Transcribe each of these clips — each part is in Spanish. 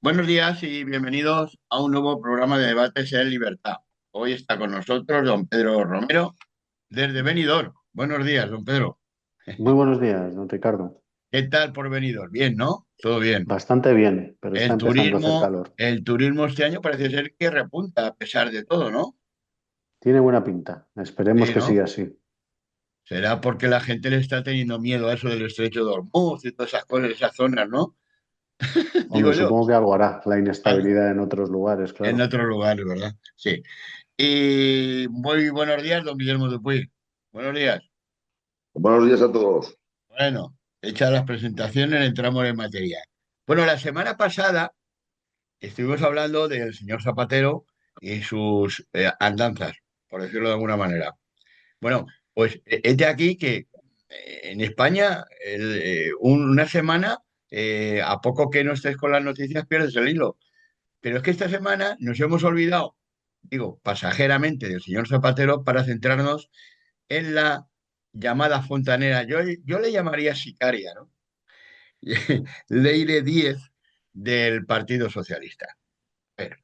Buenos días y bienvenidos a un nuevo programa de debates en libertad. Hoy está con nosotros don Pedro Romero desde Benidorm. Buenos días, don Pedro. Muy buenos días, don Ricardo. ¿Qué tal por Benidorm? Bien, ¿no? Todo bien. Bastante bien, pero está El empezando a hacer turismo, calor. el turismo este año parece ser que repunta a pesar de todo, ¿no? Tiene buena pinta. Esperemos Sí, que ¿no? siga así. Será porque la gente le está teniendo miedo a eso del estrecho de Hormuz y todas esas cosas, esas zonas, ¿no? Digo Hombre, yo. supongo que algo hará la Algo inestabilidad en otros lugares, en claro. otros lugares, ¿verdad? Sí. Y muy buenos días, don Guillermo Dupuy. Buenos días. Buenos días a todos. Bueno, hechas las presentaciones, entramos en materia. Bueno, la semana pasada estuvimos hablando del señor Zapatero y sus andanzas, por decirlo de alguna manera. Bueno, pues es de aquí que en España una semana, a poco que no estés con las noticias, pierdes el hilo. Pero es que esta semana nos hemos olvidado, digo, pasajeramente del señor Zapatero para centrarnos en la llamada fontanera. Yo le llamaría sicaria, ¿no? Leire Díez del Partido Socialista. Pero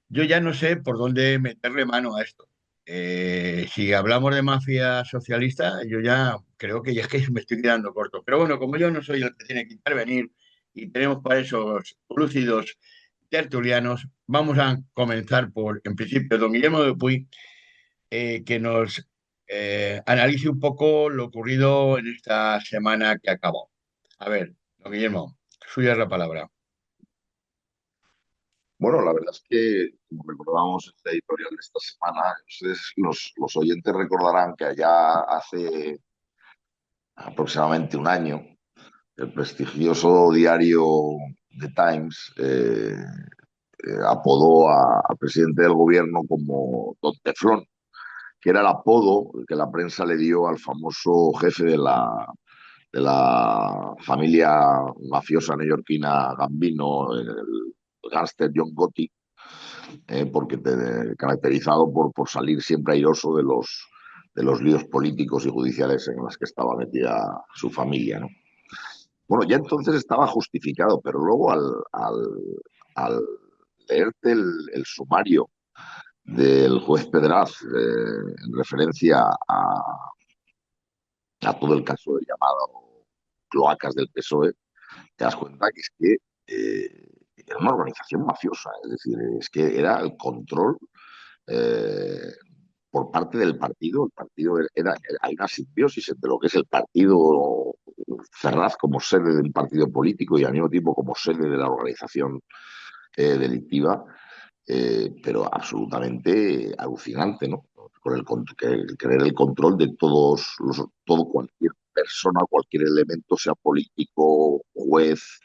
yo ya no sé por dónde meterle mano a esto. Si hablamos de mafia socialista, yo ya creo que ya es que me estoy quedando corto. Pero bueno, como yo no soy el que tiene que intervenir y tenemos para esos lúcidos tertulianos, vamos a comenzar por, en principio, don Guillermo de Puy, que nos analice un poco lo ocurrido en esta semana que acabó. A ver, don Guillermo, suya es la palabra. Bueno, la verdad es que, como recordábamos en la editorial de esta semana, ustedes, los oyentes recordarán que allá hace aproximadamente un año, el prestigioso diario The Times apodó al presidente del gobierno como Don Teflón, que era el apodo que la prensa le dio al famoso jefe de la familia mafiosa neoyorquina Gambino, el gángster John Gotti, porque caracterizado por salir siempre airoso de los líos políticos y judiciales en los que estaba metida su familia, ¿no? Bueno, ya entonces estaba justificado, pero luego al leerte el sumario del juez Pedraz en referencia a todo el caso de llamado cloacas del PSOE, te das cuenta que es que era una organización mafiosa, es decir, es que era el control eh, por parte del partido. El partido hay una simbiosis entre lo que es el partido Ferraz como sede de un partido político y al mismo tiempo como sede de la organización delictiva, pero absolutamente alucinante, ¿no? Con el querer el control de todo cualquier persona, cualquier elemento, sea político, juez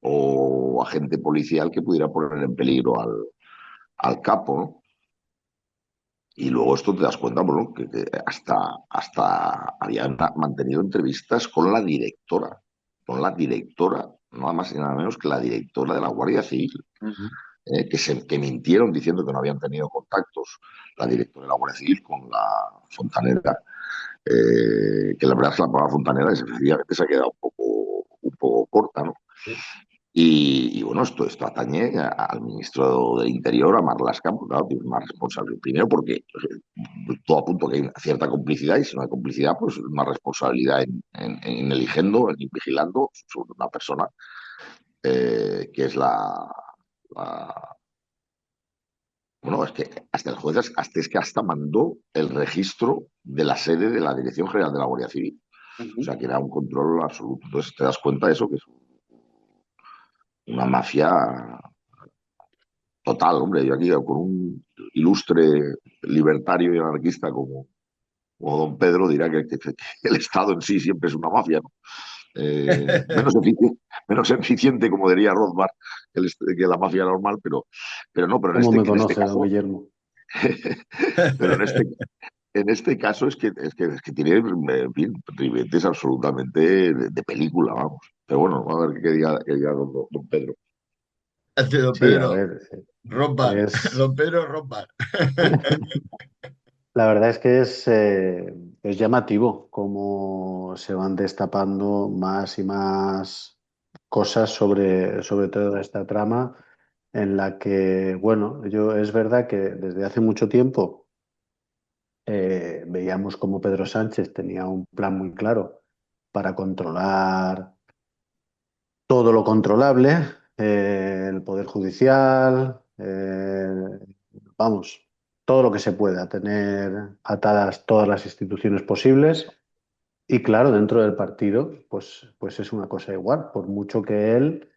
o agente policial que pudiera poner en peligro al capo, ¿no? Y luego esto te das cuenta, bueno, que hasta habían mantenido entrevistas con la directora, nada más y nada menos que la directora de la Guardia Civil, Ujú. que mintieron diciendo que no habían tenido contactos la directora de la Guardia Civil con la fontanera, que la verdad es que la palabra fontanera efectivamente se ha quedado un poco corta, ¿no? Sí. Y bueno, esto atañe al ministro del Interior, a Marlaska, porque claro, tiene más responsabilidad. Primero porque todo apunta a que hay cierta complicidad, y si no hay complicidad, pues más responsabilidad en eligiendo, en vigilando sobre una persona que es la- Bueno, es que hasta el juez, hasta es que hasta mandó el registro de la sede de la Dirección General de la Guardia Civil. O Ujú. sea, que era un control absoluto. Entonces te das cuenta de eso, que es una mafia total, hombre. Yo aquí con un ilustre libertario y anarquista como don Pedro dirá que el Estado en sí siempre es una mafia, ¿no? Menos eficiente, como diría Rothbard, que la mafia normal, pero no, pero en ¿Cómo este, me que en este conoce, don caso, Guillermo? pero en este caso es que tiene, en fin, ribetes absolutamente de película, vamos. Pero bueno, vamos a ver qué diga don Pedro. Hace don Sí, a Pedro ver, Rothbard, es... don Pedro Rothbard. La verdad es que es llamativo cómo se van destapando más y más cosas sobre toda esta trama en la que, bueno, es verdad que desde hace mucho tiempo veíamos como Pedro Sánchez tenía un plan muy claro para controlar todo lo controlable, el Poder Judicial, vamos, todo lo que se pueda, tener atadas todas las instituciones posibles. Y claro, dentro del partido, pues es una cosa igual, por mucho que él,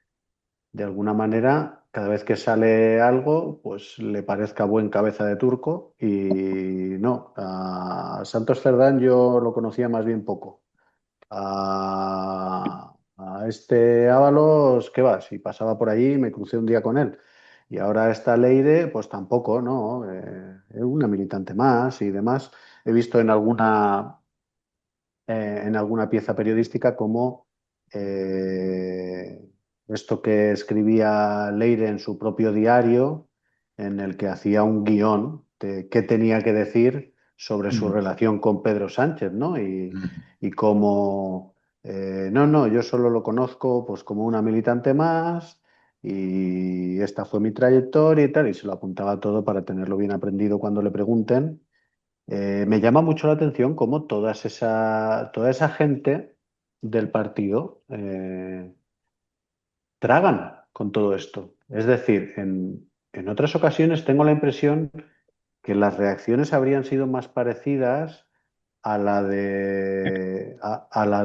de alguna manera, cada vez que sale algo, pues le parezca buen cabeza de turco. Y no, a Santos Cerdán yo lo conocía más bien poco. A este Ábalos, ¿qué va? Si pasaba por allí, me crucé un día con él. Y ahora esta Leire, pues tampoco, ¿no? Es una militante más y demás. He visto en alguna pieza periodística como eh, esto que escribía Leire en su propio diario, en el que hacía un guión de qué tenía que decir sobre su Mm, relación con Pedro Sánchez, ¿no? mm. Y cómo, no, no, yo solo lo conozco pues como una militante más. Y esta fue mi trayectoria y tal, y se lo apuntaba todo para tenerlo bien aprendido cuando le pregunten. Me llama mucho la atención cómo toda esa gente del partido tragan con todo esto. Es decir, en otras ocasiones tengo la impresión que las reacciones habrían sido más parecidas a la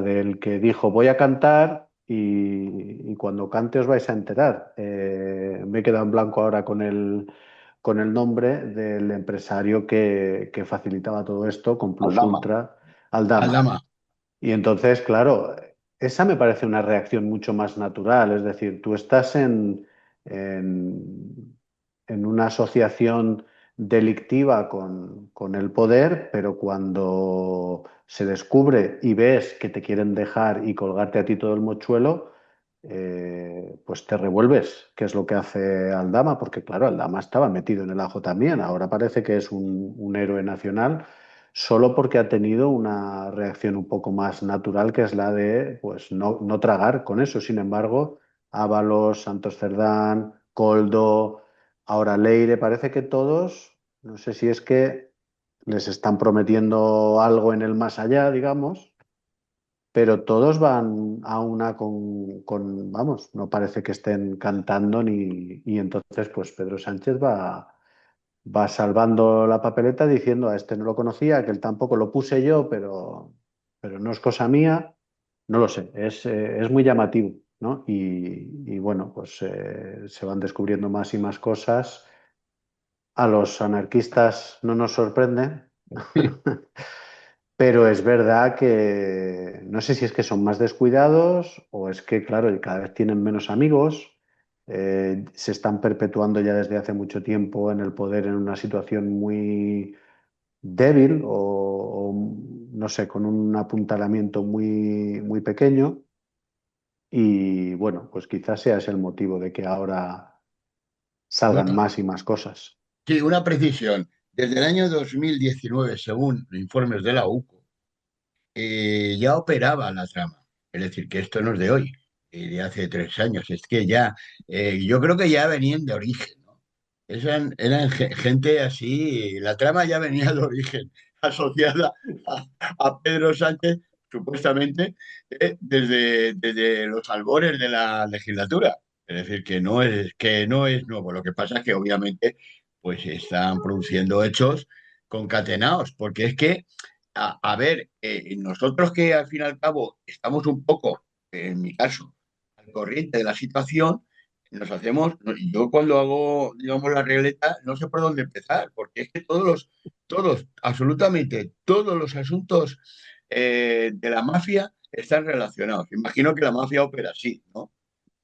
del que dijo voy a cantar y cuando cante os vais a enterar. Me he quedado en blanco ahora con el nombre del empresario que facilitaba todo esto con Plus Aldama. Ultra, Aldama. Aldama. Y entonces, claro, esa me parece una reacción mucho más natural. Es decir, tú estás en, en una asociación delictiva con el poder, pero cuando se descubre y ves que te quieren dejar y colgarte a ti todo el mochuelo, pues te revuelves, que es lo que hace Aldama, porque claro, Aldama estaba metido en el ajo también. Ahora parece que es un héroe nacional solo porque ha tenido una reacción un poco más natural, que es la de pues, no tragar con eso. Sin embargo, Ábalos, Santos Cerdán, Coldo, ahora Leire, parece que todos, no sé si es que les están prometiendo algo en el más allá, digamos, pero todos van a una vamos, no parece que estén cantando y entonces pues Pedro Sánchez va salvando la papeleta diciendo a este no lo conocía, que él tampoco lo puse yo, pero no es cosa mía, no lo sé, es muy llamativo, ¿no? Y bueno, pues se van descubriendo más y más cosas. A los anarquistas no nos sorprende, pero es verdad que no sé si es que son más descuidados o es que, claro, y cada vez tienen menos amigos, se están perpetuando ya desde hace mucho tiempo en el poder en una situación muy débil o, no sé, con un apuntalamiento muy pequeño. Y bueno, pues quizás sea ese el motivo de que ahora salgan Bueno, más y más cosas. sí, una precisión. Desde el año 2019, según informes de la UCO, ya operaba la trama. Es decir, que esto no es de hoy, de hace 3 años. Es que ya, yo creo que ya venían de origen, ¿no? Eran gente así, la trama ya venía de origen, asociada a Pedro Sánchez, supuestamente, desde los albores de la legislatura. Es decir, que no es nuevo. Lo que pasa es que obviamente pues están produciendo hechos concatenados, porque es que a ver, nosotros que al fin y al cabo estamos un poco, en mi caso, al corriente de la situación, nos hacemos, yo cuando hago, digamos, la regleta, no sé por dónde empezar, porque es que absolutamente todos los asuntos de la mafia están relacionados. Imagino que la mafia opera así, ¿no?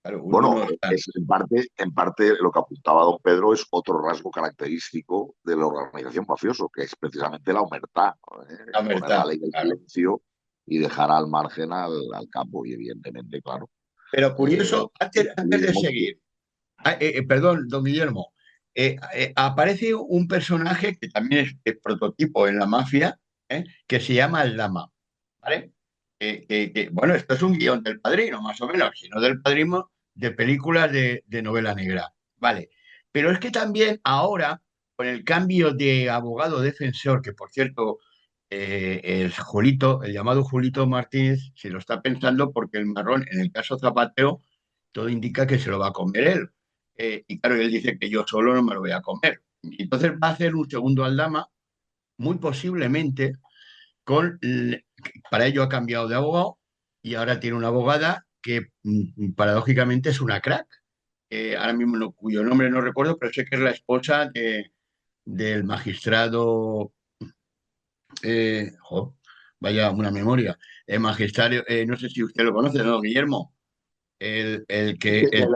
Claro, uno Bueno, no está. es en parte lo que apuntaba don Pedro es otro rasgo característico de la organización mafioso, que es precisamente la omertá, ¿no? La Poner la verdad, ley del claro. silencio y dejar al margen al campo. Y evidentemente, claro, Pero eh, curioso, antes de seguir. Perdón, don Guillermo. Aparece un personaje que también es prototipo en la mafia, que se llama el Lama, ¿vale? bueno, esto es un guión del Padrino, más o menos, sino del Padrino de películas de novela negra. Vale. Pero es que también ahora, con el cambio de abogado defensor, que por cierto, el Julito, el llamado Julito Martínez, se lo está pensando porque el marrón, en el caso Zapatero, todo indica que se lo va a comer él. Y claro, él dice que yo solo no me lo voy a comer. Y entonces va a hacer un segundo Aldama, muy posiblemente con, para ello ha cambiado de abogado y ahora tiene una abogada que paradójicamente es una crack. Ahora mismo cuyo nombre no recuerdo, pero sé que es la esposa del magistrado, vaya una memoria, el magistrado, no sé si usted lo conoce, ¿no, Guillermo? El que el,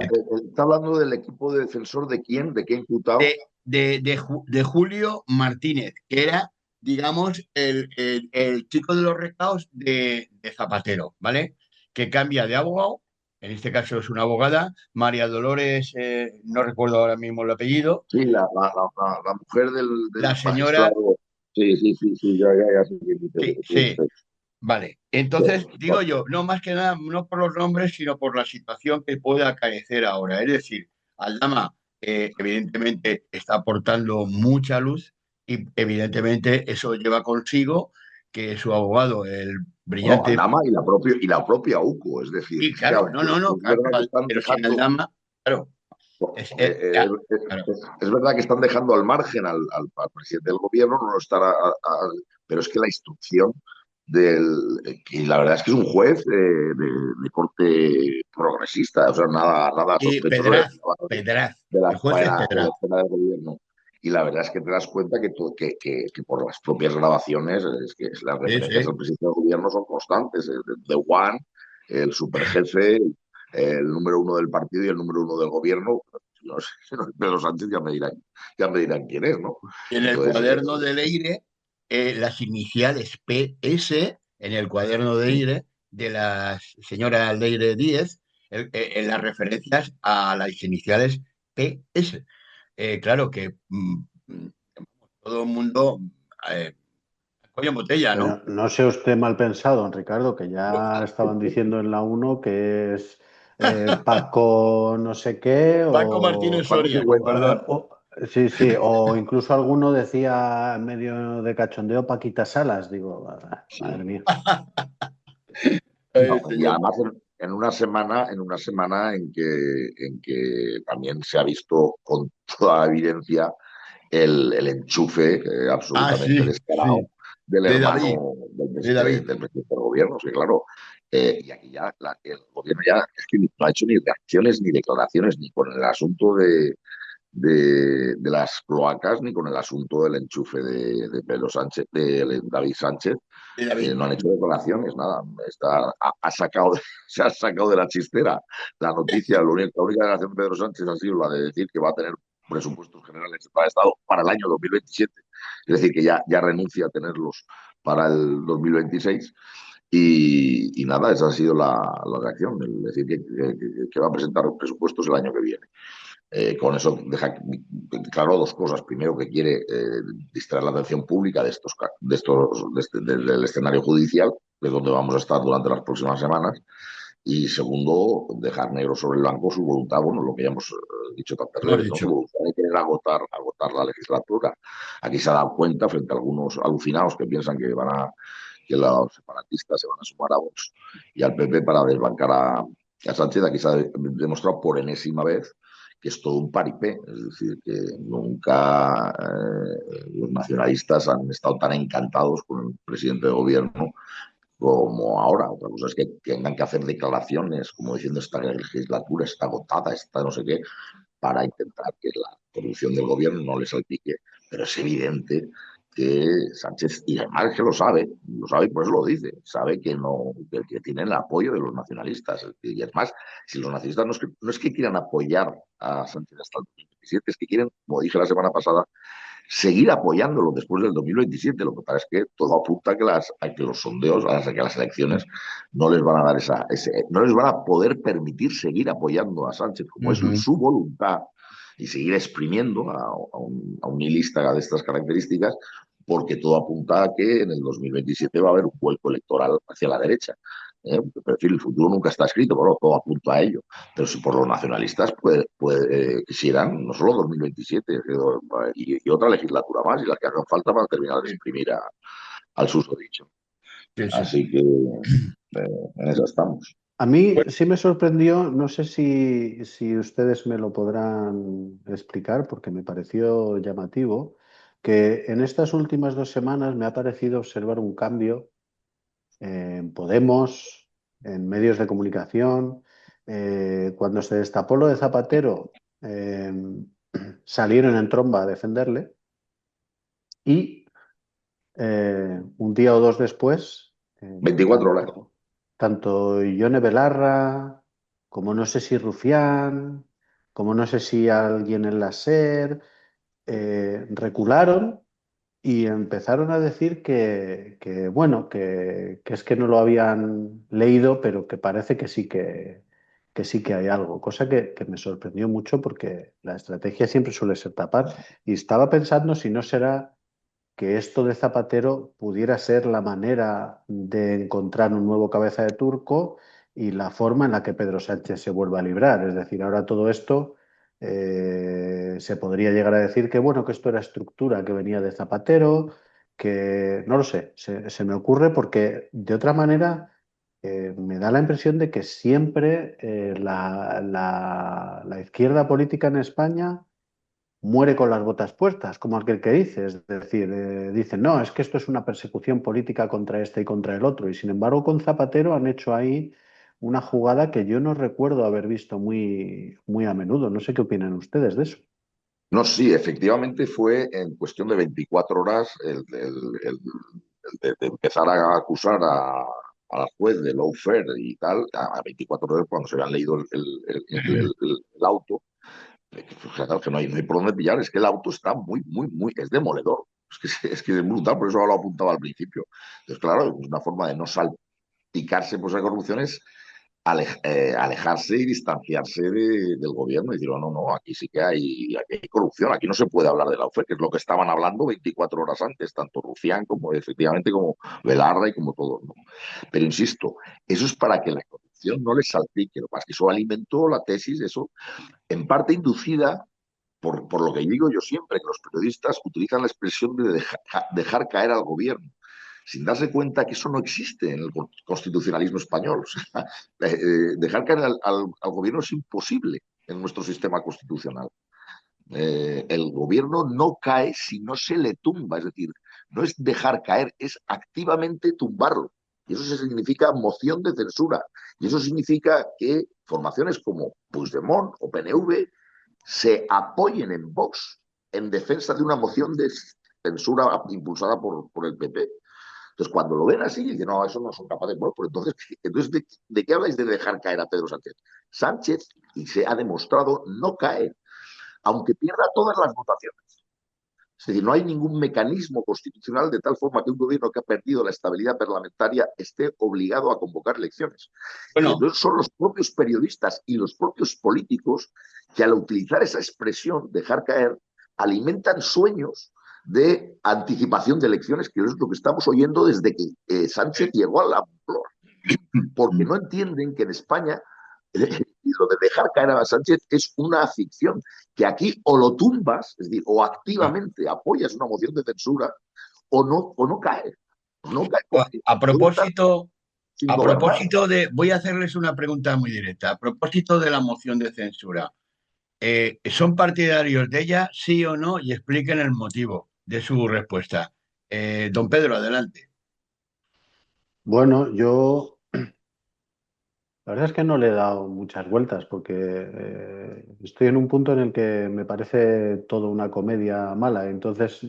Está hablando del equipo de defensor de quién, de qué imputado. de Julio Martínez, que era, digamos, el chico de los recados de Zapatero, ¿vale? Que cambia de abogado, en este caso es una abogada, María Dolores, no recuerdo ahora mismo el apellido, Sí, la mujer del la señora, magistrado. Sí, sí, sí, sí, ya sé quién sí, dice. sí, vale. Entonces, digo yo, no más que nada, no por los nombres, sino por la situación que pueda acaecer ahora. Es decir, Aldama, evidentemente, está aportando mucha luz y evidentemente eso lleva consigo que su abogado, el Bueno, brillante, Aldama y la propia UCO, es decir, y es que claro, no, aunque no, no, es claro, verdad que están pero sin dejando, Aldama, claro, es, porque claro. es verdad que están dejando al margen al presidente del gobierno, no estará, pero es que la instrucción que la verdad es que es un juez de corte progresista, o sea, nada Y sospechoso de, Pedraz, de la, el juez es de la Pedraz. escena del gobierno. Y la verdad es que te das cuenta que por las propias grabaciones, es que las Sí, referencias sí. al presidente del gobierno son constantes. The One, el superjefe, el número uno del partido y el número uno del gobierno. No sé, Pedro Sánchez ya me dirán quién es, ¿no? Y en el Entonces, cuaderno de Leire, las iniciales PS, en el cuaderno de Leire, de la señora Leire Díez, en las referencias a las iniciales PS. Claro que todo el mundo, eh, coño botella, ¿no? Pero no sea usted mal pensado, don Ricardo, que ya estaban diciendo en la uno que es Paco no sé qué, Paco Martínez Paco Soria, con Sigüenza. perdón. sí, sí, o incluso alguno decía en medio de cachondeo Paquita Salas, digo, madre Sí. mía. No, Ay, y señor. además en una semana en que también se ha visto con toda evidencia el enchufe Ah, absolutamente sí, descarado sí, del de David, hermano de David. del presidente del gobierno. Sí, claro. Y aquí ya el gobierno ya es que no ha hecho ni reacciones ni declaraciones ni con el asunto de las cloacas ni con el asunto del enchufe de Pedro Sánchez, de David Sánchez. De David. No han hecho declaraciones, nada. Ha sacado, se ha sacado de la chistera la noticia. La única declaración de Pedro Sánchez ha sido la de decir que va a tener presupuestos generales para el Estado para el año 2027. Es decir, que ya renuncia a tenerlos para el 2026. Y nada, esa ha sido la reacción, es decir, que va a presentar los presupuestos el año que viene. Con eso deja claro dos cosas. Primero, que quiere distraer la atención pública del escenario judicial, que es donde vamos a estar durante las próximas semanas. Y segundo, dejar negro sobre el blanco su voluntad, bueno, lo que ya hemos dicho tantas Lo has veces, ¿no? Su dicho. voluntad de querer agotar la legislatura. Aquí se ha dado cuenta, frente a algunos alucinados que piensan que los separatistas se van a sumar a Vox y al PP para desbancar a Sánchez. Aquí se ha demostrado por enésima vez que es todo un paripé, es decir, que nunca los nacionalistas han estado tan encantados con el presidente de gobierno como ahora. Otra cosa es que tengan que hacer declaraciones como diciendo esta legislatura está agotada, está no sé qué, para intentar que la corrupción del gobierno no le salpique. Pero es evidente que Sánchez, y además que lo sabe y por eso lo dice, sabe que no, que tiene el apoyo de los nacionalistas. Y es más, si los nacionalistas no es que quieran apoyar a Sánchez hasta el 2027, es que quieren, como dije la semana pasada, seguir apoyándolo después del 2027. Lo que pasa es que todo apunta a que los sondeos, a que las elecciones no les van a dar no les van a poder permitir seguir apoyando a Sánchez como es Ujú. su voluntad y seguir exprimiendo a un nihilista de estas características, porque todo apunta a que en el 2027 va a haber un vuelco electoral hacia la derecha. Pero, en fin, el futuro nunca está escrito, pero todo apunta a ello. Pero si por los nacionalistas quisieran, no solo 2027, y otra legislatura más, y las que hagan falta para terminar de Sí, exprimir al susodicho. sí, sí. Así que en eso estamos. A mí Bueno, sí me sorprendió, no sé si ustedes me lo podrán explicar, porque me pareció llamativo, que en estas últimas 2 semanas me ha parecido observar un cambio en Podemos, en medios de comunicación. Cuando se destapó lo de Zapatero, salieron en tromba a defenderle y un día o dos después, 24 horas. tanto Ione Belarra, como no sé si Rufián, como no sé si alguien en la SER, recularon y empezaron a decir bueno, que es que no lo habían leído, pero que parece que sí que hay algo, cosa que me sorprendió mucho porque la estrategia siempre suele ser tapar. Y estaba pensando si no será que esto de Zapatero pudiera ser la manera de encontrar un nuevo cabeza de turco y la forma en la que Pedro Sánchez se vuelva a librar. Es decir, ahora todo esto se podría llegar a decir que bueno, que esto era estructura que venía de Zapatero, que no lo sé, se me ocurre porque de otra manera me da la impresión de que siempre la izquierda política en España muere con las botas puestas, como aquel que dice. Es decir, dicen, no, es que esto es una persecución política contra este y contra el otro. Y sin embargo, con Zapatero han hecho ahí una jugada que yo no recuerdo haber visto muy a menudo. No sé qué opinan ustedes de eso. No, sí, efectivamente fue en cuestión de 24 horas de empezar a acusar a la juez de lawfare y tal, a 24 horas cuando se habían leído el auto. O sea, claro, que no hay por dónde pillar, es que el auto está es demoledor. Es que es brutal, por eso lo apuntaba al principio. Entonces, claro, es una forma de no salpicarse por esa corrupción es alejarse y distanciarse del gobierno y decir, no, no, no, aquí hay corrupción, aquí no se puede hablar de la oferta, que es lo que estaban hablando 24 horas antes, tanto Rufián como efectivamente como Velarra y como todos, ¿no? Pero insisto, eso es para que la corrupción no les salpique, lo que pasa es que eso alimentó la tesis, eso en parte inducida por lo que digo yo siempre, que los periodistas utilizan la expresión de dejar caer al gobierno sin darse cuenta que eso no existe en el constitucionalismo español. O sea, dejar caer al gobierno es imposible en nuestro sistema constitucional. El gobierno no cae si no se le tumba, es decir, no es dejar caer, es activamente tumbarlo. Y eso significa moción de censura. Y eso significa que formaciones como Puigdemont o PNV se apoyen en Vox en defensa de una moción de censura impulsada por el PP. Entonces, cuando lo ven así, dicen, no, eso no son capaces. Bueno, pues entonces ¿de qué habláis de dejar caer a Pedro Sánchez? Sánchez, y se ha demostrado, no cae, aunque pierda todas las votaciones. Es decir, no hay ningún mecanismo constitucional de tal forma que un gobierno que ha perdido la estabilidad parlamentaria esté obligado a convocar elecciones. Y bueno, entonces son los propios periodistas y los propios políticos que al utilizar esa expresión, dejar caer, alimentan sueños de anticipación de elecciones, que es lo que estamos oyendo desde que Sánchez llegó a la Moncloa, porque no entienden que en España lo de dejar caer a Sánchez es una ficción, que aquí o lo tumbas, es decir, o activamente apoyas una moción de censura, o no cae, o no cae porque a puede estar propósito, sin a gobernar. propósito voy a hacerles una pregunta muy directa. A propósito de la moción de censura, ¿son partidarios de ella, sí o no? Y expliquen el motivo de su respuesta. Don Pedro, adelante. Bueno, yo la verdad es que no le he dado muchas vueltas porque estoy en un punto en el que me parece todo una comedia mala. Entonces,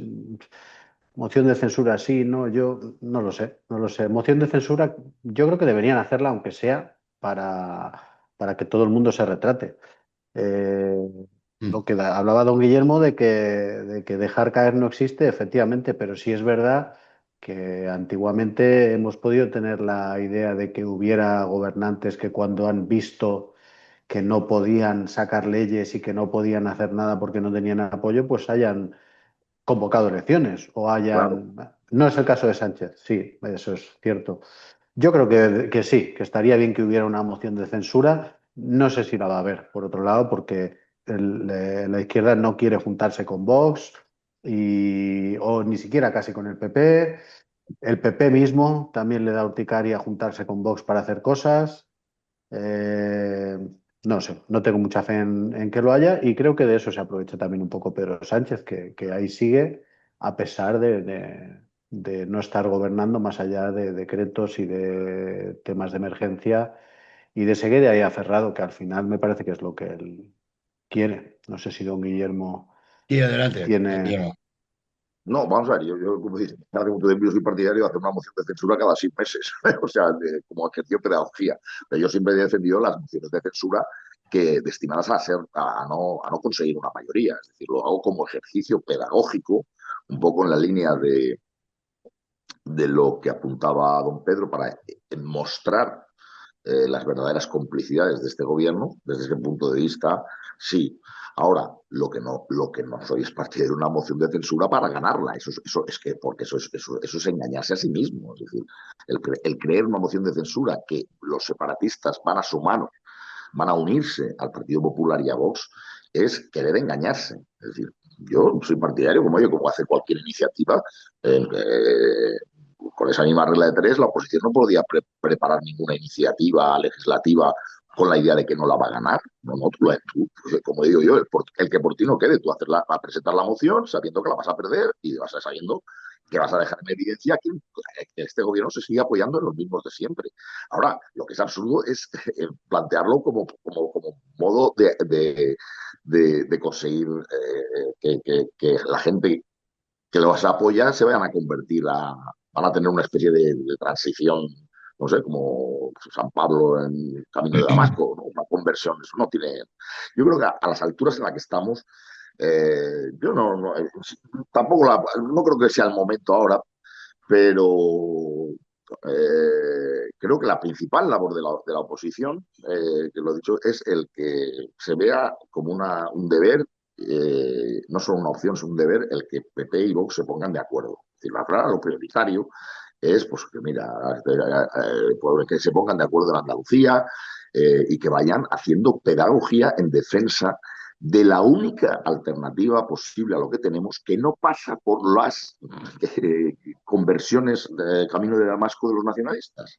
moción de censura sí, no, yo no lo sé, no lo sé. Moción de censura yo creo que deberían hacerla aunque sea para que todo el mundo se retrate. Eh, Mm. lo que hablaba don Guillermo de que dejar caer no existe, efectivamente, pero sí es verdad que antiguamente hemos podido tener la idea de que hubiera gobernantes que cuando han visto que no podían sacar leyes y que no podían hacer nada porque no tenían apoyo, pues hayan convocado elecciones o Claro. hayan... No es el caso de Sánchez, sí, eso es cierto. Yo creo que sí, que estaría bien que hubiera una moción de censura. No sé si la va a haber, por otro lado, porque la izquierda no quiere juntarse con Vox o ni siquiera casi con el PP. El PP mismo también le da urticaria juntarse con Vox para hacer cosas. Eh, no sé, no tengo mucha fe en que lo haya y creo que de eso se aprovecha también un poco Pedro Sánchez, que ahí sigue a pesar de no estar gobernando más allá de decretos y de temas de emergencia y de seguir ahí aferrado, que al final me parece que es lo que él quiere. No sé si don Guillermo Sí, adelante, tiene... Guillermo. No, vamos a ver, yo como dices, hace mucho tiempo yo soy partidario de hacer una moción de censura cada 6 meses, o sea, como ejercicio pedagogía. Pero yo siempre he defendido las mociones de censura que destinadas a ser, a no conseguir una mayoría, es decir, lo hago como ejercicio pedagógico, un poco en la línea de lo que apuntaba don Pedro para mostrar las verdaderas complicidades de este gobierno, desde ese punto de vista, sí. Ahora, lo que no soy es partidario de una moción de censura para ganarla. Eso es que, porque eso es engañarse a sí mismo. Es decir, el creer una moción de censura que los separatistas van a sumar, van a unirse al Partido Popular y a Vox, es querer engañarse. Es decir, yo soy partidario, como hace cualquier iniciativa, con esa misma regla de tres, la oposición no podía preparar ninguna iniciativa legislativa con la idea de que no la va a ganar. No, no, como digo yo, el que por ti no quede, tú a presentar la moción sabiendo que la vas a perder y vas a sabiendo que vas a dejar en evidencia que este gobierno se sigue apoyando en los mismos de siempre. Ahora, lo que es absurdo es plantearlo como modo de conseguir que la gente que los apoya se vayan a convertir van a tener una especie de transición, no sé, como San Pablo en Camino de Damasco, ¿no? Una conversión, eso no tiene... Yo creo que a las alturas en las que estamos, yo tampoco no creo que sea el momento ahora, pero creo que la principal labor de la oposición, que lo he dicho, es el que se vea como un deber, no solo una opción, es un deber el que PP y Vox se pongan de acuerdo. Es decir, lo prioritario es pues que mira, pues, que se pongan de acuerdo en Andalucía y que vayan haciendo pedagogía en defensa de la única alternativa posible a lo que tenemos, que no pasa por las conversiones de camino de Damasco de los nacionalistas.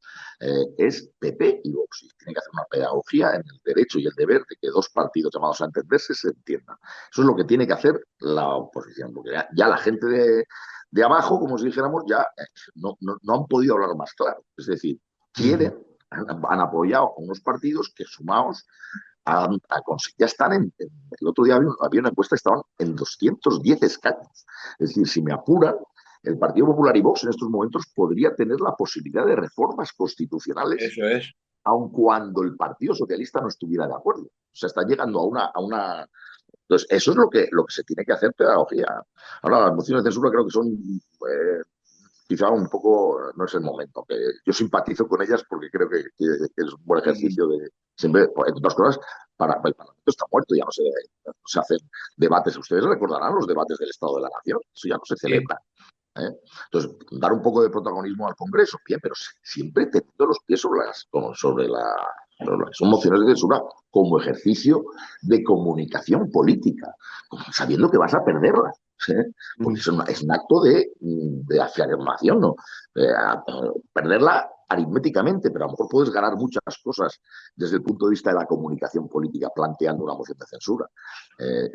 Es PP y Vox. Y tienen que hacer una pedagogía en el derecho y el deber de que dos partidos llamados a entenderse se entiendan. Eso es lo que tiene que hacer la oposición, porque ya la gente de abajo, como si dijéramos, ya no han podido hablar más claro. Es decir, quieren, han apoyado a unos partidos que sumados ya están el otro día había una encuesta, estaban en 210 escaños. Es decir, si me apuran, el Partido Popular y Vox en estos momentos podría tener la posibilidad de reformas constitucionales, Eso es. aun cuando el Partido Socialista no estuviera de acuerdo. O sea, está llegando Entonces, eso es lo que se tiene que hacer pedagogía. Ahora, las mociones de censura creo que son quizá un poco, no es el momento, que yo simpatizo con ellas porque creo que es un buen ejercicio de, siempre, entre otras cosas, el Parlamento está muerto, ya no se hacen debates. Ustedes recordarán los debates del Estado de la Nación, eso ya no se Sí. celebra. ¿Eh? Entonces, dar un poco de protagonismo al Congreso, bien, pero siempre teniendo los pies son mociones de censura como ejercicio de comunicación política, sabiendo que vas a perderla. ¿Eh? Porque es un acto de afirmación, ¿no? Perderla aritméticamente, pero a lo mejor puedes ganar muchas cosas desde el punto de vista de la comunicación política planteando una moción de censura.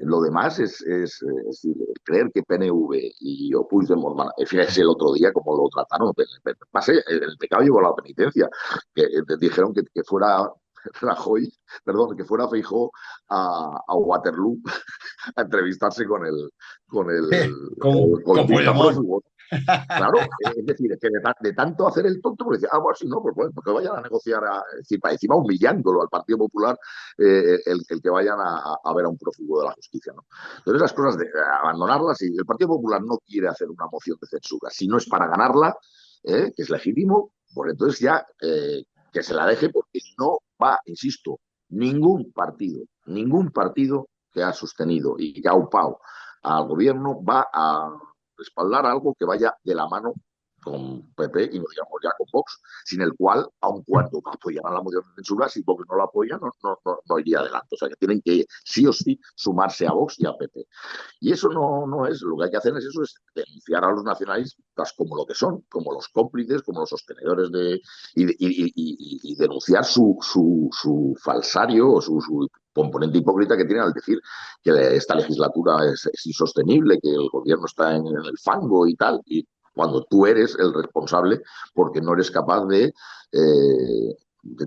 Lo demás es decir, creer que PNV y Puigdemont, fíjese el otro día cómo lo trataron, el pecado llevó a la penitencia, que dijeron que fuera Rajoy, perdón, que fuera Feijóo a Waterloo a entrevistarse con el turista Puigdemont. prófugo. Claro, es decir, que de tanto hacer el tonto, pues decía, bueno, si no, pues bueno, que vayan a negociar, es decir, para encima humillándolo al Partido Popular, el que vayan a ver a un prófugo de la justicia, ¿no? Entonces, las cosas de abandonarlas, y el Partido Popular no quiere hacer una moción de censura, si no es para ganarla, que es legítimo, pues entonces ya que se la deje, porque no va, insisto, ningún partido que ha sostenido y que ha upado al gobierno va a respaldar algo que vaya de la mano con PP y no digamos ya con Vox, sin el cual, aun cuando apoyaran la moción de censura, si Vox no la apoya, no iría adelante. O sea, que tienen que sí o sí sumarse a Vox y a PP. Y eso no es, lo que hay que hacer es eso, es denunciar a los nacionalistas como lo que son, como los cómplices, como los sostenedores y denunciar su falsario o su componente hipócrita que tienen al decir que esta legislatura es insostenible, que el gobierno está en el fango y tal, y cuando tú eres el responsable porque no eres capaz de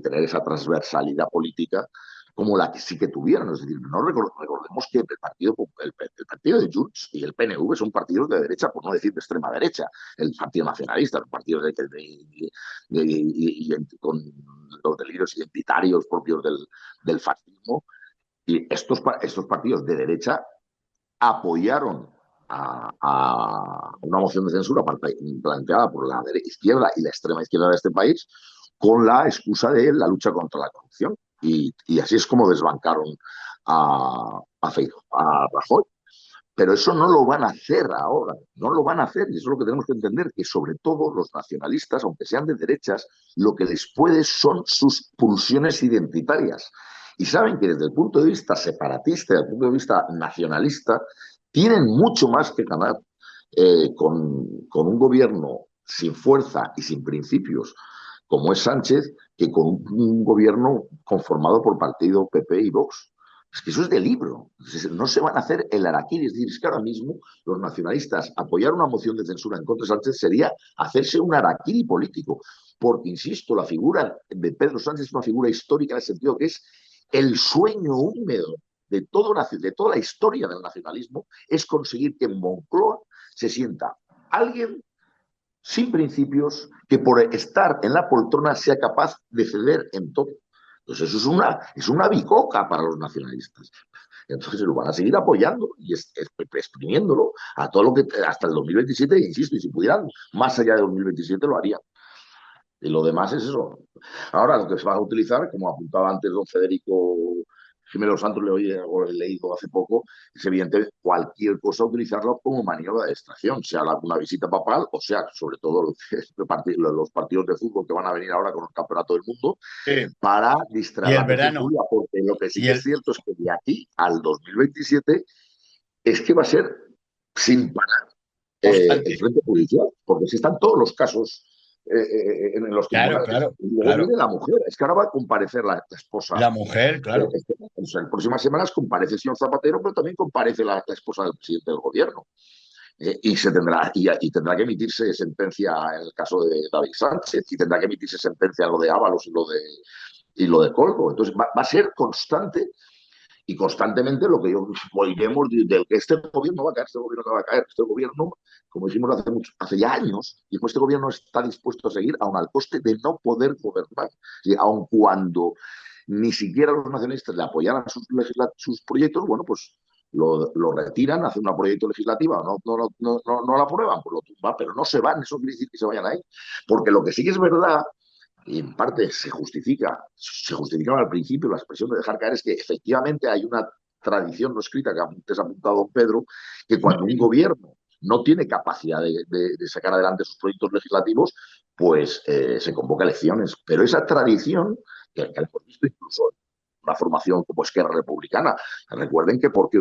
tener esa transversalidad política como la que sí que tuvieron. Es decir, no recordemos que el partido de Junts y el PNV son partidos de derecha, por no decir de extrema derecha. El Partido Nacionalista, los partidos con los delirios identitarios propios del fascismo. Y estos partidos de derecha apoyaron a una moción de censura planteada por la izquierda y la extrema izquierda de este país con la excusa de la lucha contra la corrupción. Y así es como desbancaron a Rajoy. Pero eso no lo van a hacer ahora, no lo van a hacer. Y eso es lo que tenemos que entender, que sobre todo los nacionalistas, aunque sean de derechas, lo que les puede son sus pulsiones identitarias. Y saben que desde el punto de vista separatista, desde el punto de vista nacionalista, tienen mucho más que ganar con un gobierno sin fuerza y sin principios, como es Sánchez, que con un gobierno conformado por partido PP y Vox. Es que eso es de libro. No se van a hacer el araquiri. Es decir, es que ahora mismo los nacionalistas apoyar una moción de censura en contra de Sánchez sería hacerse un araquiri político. Porque, insisto, la figura de Pedro Sánchez es una figura histórica en el sentido que es el sueño húmedo de toda la historia del nacionalismo, es conseguir que en Moncloa se sienta alguien sin principios que por estar en la poltrona sea capaz de ceder en todo. Entonces eso es una bicoca para los nacionalistas. Entonces lo van a seguir apoyando y exprimiéndolo a todo lo que hasta el 2027, insisto, y si pudieran más allá de 2027 lo harían. Y lo demás es eso. Ahora lo que se va a utilizar, como apuntaba antes don Federico Jiménez Santos, he leído hace poco, es evidente cualquier cosa utilizarlo como maniobra de extracción, sea alguna visita papal o sea, sobre todo los partidos de fútbol que van a venir ahora con el campeonato del mundo, Sí. para Y distraer la el atención verano. pública, porque lo que sí Y que es el, cierto es que de aquí al 2027 es que va a ser sin parar el Constante. frente judicial, porque si están todos los casos en los Claro, tribunales. claro, Y luego claro. viene la mujer, es que ahora va a comparecer la esposa. La mujer, claro. O sea, en próximas semanas comparece el señor Zapatero, pero también comparece la esposa del presidente del gobierno. Y tendrá que emitirse sentencia en el caso de David Sánchez, y tendrá que emitirse sentencia en lo de Ábalos y lo de Coldo. Entonces va a ser constante y constantemente lo que yo oiremos del que este gobierno va a caer, este gobierno no va a caer, este gobierno, como dijimos hace ya años, y este gobierno está dispuesto a seguir aun al coste de no poder gobernar. Y aun cuando ni siquiera los nacionalistas le apoyaran sus proyectos, bueno, pues lo retiran, hacen un proyecto legislativo, no lo aprueban, pues lo tumba, pero no se van, eso quiere decir que se vayan ahí. Porque lo que sí que es verdad y en parte se justificaba al principio la expresión de dejar caer, es que efectivamente hay una tradición no escrita que antes ha apuntado don Pedro, que cuando un gobierno no tiene capacidad de sacar adelante sus proyectos legislativos, pues se convoca elecciones. Pero esa tradición, que hemos visto incluso en una formación como Esquerra Republicana, recuerden que porque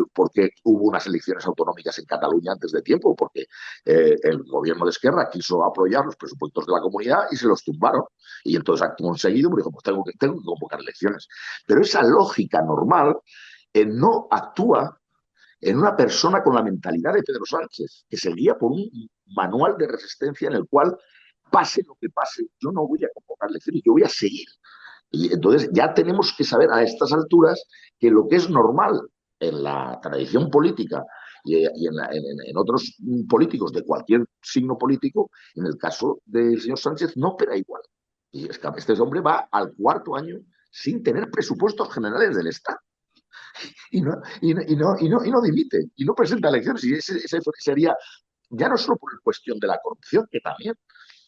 hubo unas elecciones autonómicas en Cataluña antes de tiempo, porque el gobierno de Esquerra quiso apoyar los presupuestos de la comunidad y se los tumbaron. Y entonces, acto conseguido, me dijo, pues tengo que convocar elecciones. Pero esa lógica normal no actúa en una persona con la mentalidad de Pedro Sánchez, que se guía por un manual de resistencia en el cual, pase lo que pase, yo no voy a convocar elecciones, yo voy a seguir. Y entonces ya tenemos que saber a estas alturas que lo que es normal en la tradición política y en otros políticos de cualquier signo político, en el caso del señor Sánchez no opera igual. Y es que este hombre va al cuarto año sin tener presupuestos generales del Estado. Y no dimite, y no presenta elecciones. Y ese sería, ya no solo por cuestión de la corrupción, que también,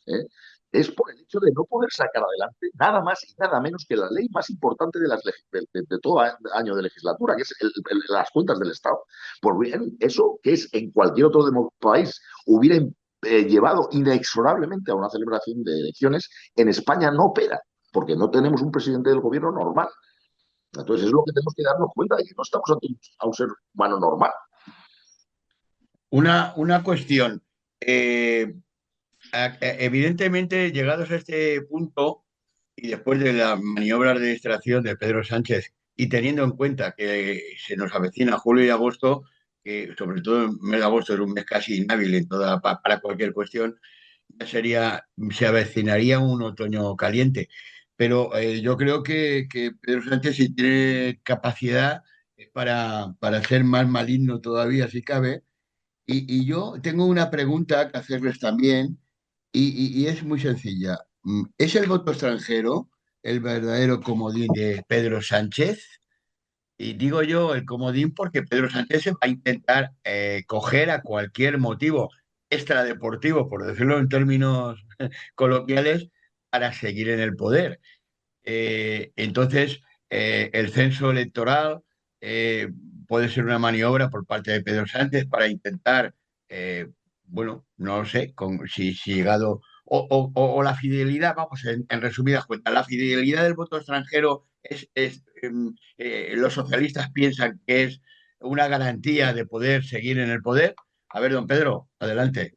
¿eh? es por el hecho de no poder sacar adelante nada más y nada menos que la ley más importante de todo año de legislatura, que es las cuentas del Estado. Por bien, eso que es en cualquier otro país hubiera llevado inexorablemente a una celebración de elecciones, en España no opera, porque no tenemos un presidente del gobierno normal. Entonces es lo que tenemos que darnos cuenta de que no estamos ante un ser humano normal. Una cuestión. Eh, Evidentemente, llegados a este punto y después de la maniobra de extracción de Pedro Sánchez y teniendo en cuenta que se nos avecina julio y agosto, que sobre todo el mes de agosto es un mes casi inhábil en para cualquier cuestión, ya se avecinaría un otoño caliente. Pero yo creo que Pedro Sánchez sí tiene capacidad para ser más maligno todavía, si cabe, y yo tengo una pregunta que hacerles también, y es muy sencilla. ¿Es el voto extranjero el verdadero comodín de Pedro Sánchez? Y digo yo el comodín porque Pedro Sánchez se va a intentar coger a cualquier motivo extradeportivo, por decirlo en términos coloquiales, para seguir en el poder. Entonces, el censo electoral eh, puede ser una maniobra por parte de Pedro Sánchez para intentar, eh, bueno, no lo sé, si llegado, o la fidelidad, vamos, en resumidas cuentas, la fidelidad del voto extranjero los socialistas piensan que es una garantía de poder seguir en el poder. A ver, don Pedro, adelante.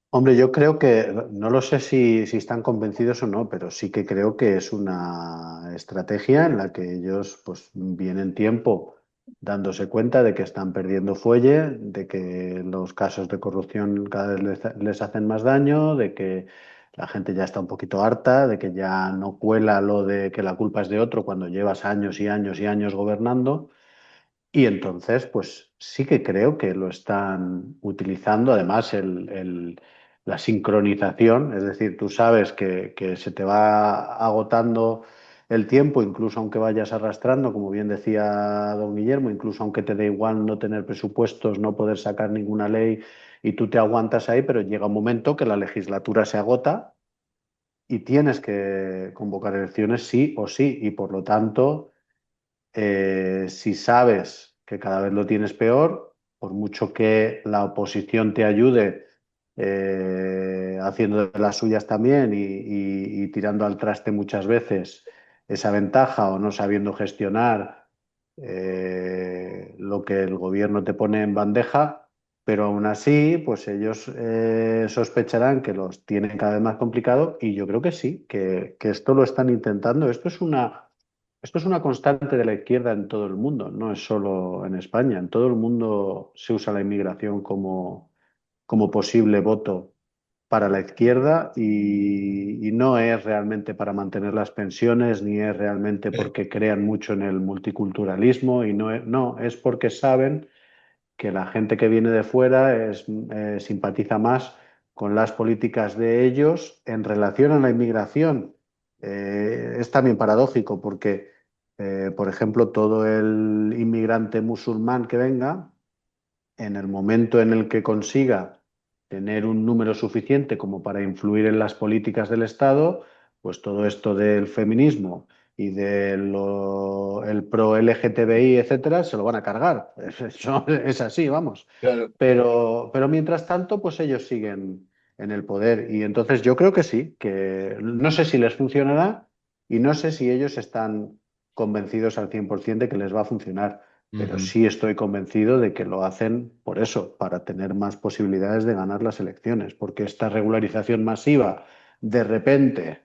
Hombre, yo creo que, no lo sé si están convencidos o no, pero sí que creo que es una estrategia en la que ellos pues vienen tiempo dándose cuenta de que están perdiendo fuelle, de que los casos de corrupción cada vez les hacen más daño, de que la gente ya está un poquito harta, de que ya no cuela lo de que la culpa es de otro cuando llevas años y años y años gobernando. Y entonces, pues sí que creo que lo están utilizando. Además, la sincronización, es decir, tú sabes que se te va agotando el tiempo, incluso aunque vayas arrastrando, como bien decía don Guillermo, incluso aunque te dé igual no tener presupuestos, no poder sacar ninguna ley y tú te aguantas ahí, pero llega un momento que la legislatura se agota y tienes que convocar elecciones sí o sí, y por lo tanto si sabes que cada vez lo tienes peor, por mucho que la oposición te ayude haciendo de las suyas también y tirando al traste muchas veces esa ventaja o no sabiendo gestionar lo que el gobierno te pone en bandeja, pero aún así, pues ellos sospecharán que los tienen cada vez más complicado y yo creo que sí, que esto lo están intentando. Esto es una constante de la izquierda en todo el mundo, no es solo en España. En todo el mundo se usa la inmigración como posible voto para la izquierda y no es realmente para mantener las pensiones, ni es realmente porque crean mucho en el multiculturalismo y no, es porque saben que la gente que viene de fuera simpatiza más con las políticas de ellos en relación a la inmigración. Es también paradójico porque, por ejemplo, todo el inmigrante musulmán que venga, en el momento en el que consiga tener un número suficiente como para influir en las políticas del Estado, pues todo esto del feminismo y del el pro LGTBI, etcétera, se lo van a cargar. Eso es así, vamos. Claro. Pero mientras tanto, pues ellos siguen en el poder. Y entonces yo creo que sí, que no sé si les funcionará y no sé si ellos están convencidos al 100% de que les va a funcionar, pero Ujú. sí estoy convencido de que lo hacen por eso, para tener más posibilidades de ganar las elecciones, porque esta regularización masiva, de repente,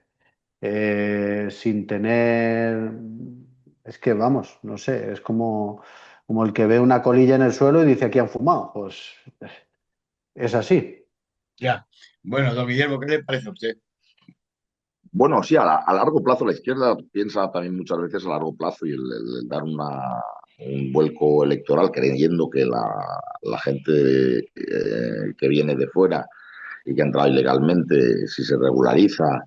sin tener, es que vamos, no sé, es como el que ve una colilla en el suelo y dice aquí han fumado, pues es así. Ya. Bueno, don Guillermo, ¿qué le parece a usted? Bueno, sí, a largo plazo la izquierda piensa también muchas veces a largo plazo y el dar un vuelco electoral creyendo que la gente que viene de fuera y que ha entrado ilegalmente, si se regulariza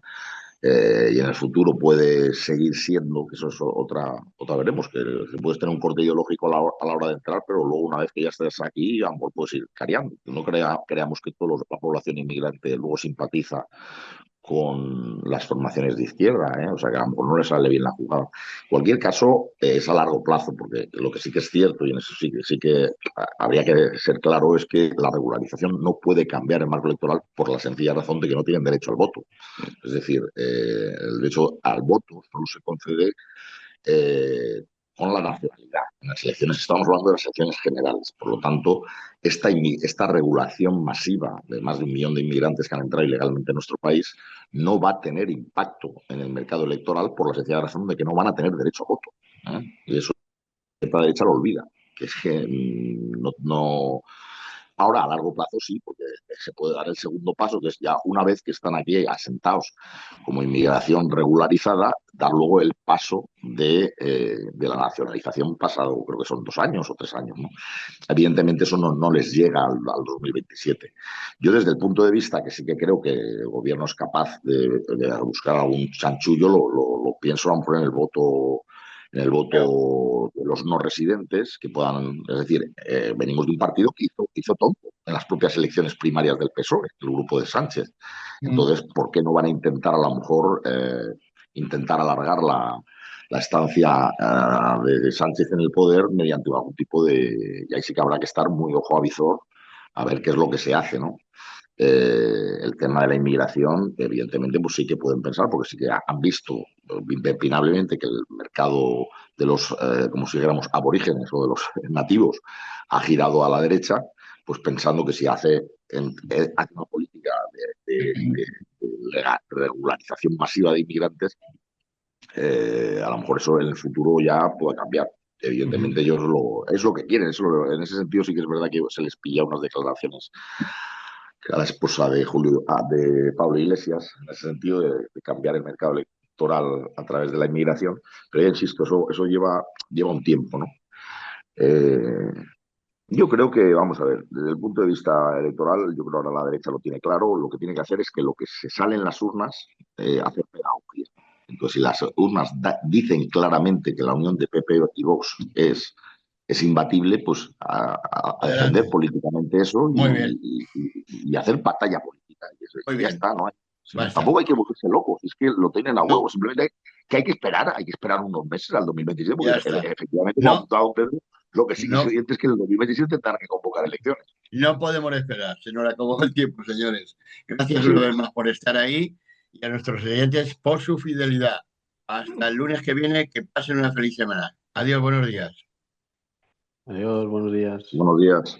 y en el futuro puede seguir siendo, que eso es otra veremos, que puedes tener un corte ideológico a la hora de entrar, pero luego una vez que ya estés aquí, a lo mejor puedes ir cariando. No creamos que toda la población inmigrante luego simpatiza con las formaciones de izquierda, ¿eh? O sea que a lo mejor no le sale bien la jugada. En cualquier caso, es a largo plazo, porque lo que sí que es cierto, y en eso sí que habría que ser claro, es que la regularización no puede cambiar el marco electoral por la sencilla razón de que no tienen derecho al voto. Es decir, el derecho al voto solo se concede eh, con la nacionalidad. En las elecciones estamos hablando de las elecciones generales. Por lo tanto, esta regulación masiva de más de 1 millón de inmigrantes que han entrado ilegalmente en nuestro país no va a tener impacto en el mercado electoral por la sencilla razón de que no van a tener derecho a voto. Y eso la derecha lo olvida, que es que no. Ahora, a largo plazo sí, porque se puede dar el segundo paso, que es ya una vez que están aquí asentados como inmigración regularizada, dar luego el paso de la nacionalización pasado, creo que son 2 años o 3 años, ¿no? Evidentemente eso no les llega al 2027. Yo desde el punto de vista que sí que creo que el gobierno es capaz de buscar algún chanchullo, lo pienso a lo mejor en el voto de los no residentes que puedan, es decir, venimos de un partido que hizo tonto en las propias elecciones primarias del PSOE, el grupo de Sánchez. Entonces, ¿por qué no van a intentar a lo mejor intentar alargar la estancia de Sánchez en el poder mediante algún tipo de... Y ahí sí que habrá que estar muy ojo a visor a ver qué es lo que se hace, ¿no? El tema de la inmigración, evidentemente, pues sí que pueden pensar, porque sí que han visto impepinablemente que el mercado de los, como si dijéramos, aborígenes o de los nativos ha girado a la derecha, pues pensando que si hace una política de regularización masiva de inmigrantes, a lo mejor eso en el futuro ya puede cambiar. Evidentemente ellos es lo que quieren, en ese sentido sí que es verdad que se les pilla unas declaraciones a la esposa de de Pablo Iglesias, en ese sentido de cambiar el mercado electoral a través de la inmigración, pero ya insisto, eso lleva un tiempo, ¿no? Eh, yo creo que, vamos a ver, desde el punto de vista electoral, yo creo que ahora la derecha lo tiene claro, lo que tiene que hacer es que lo que se sale en las urnas, hacer pedagogía. Entonces, si las urnas dicen claramente que la unión de PP y Vox es imbatible, pues a defender Adelante. políticamente eso Muy bien, y hacer batalla política. muy Y ya bien. está, ¿no? Basta. Tampoco hay que volverse locos, es que lo tienen a No, huevo, simplemente que hay que esperar unos meses al 2027, ya porque está. efectivamente, como ha No, apuntado Pedro, lo que sí que es no, evidente es que en el 2027 tendrán que convocar elecciones. no podemos esperar. Se nos acabó el tiempo, señores. Gracias Así una es. vez más por estar ahí y a nuestros oyentes por su fidelidad. Hasta el lunes que viene, que pasen una feliz semana. Adiós, buenos días. Adiós, buenos días. Buenos días.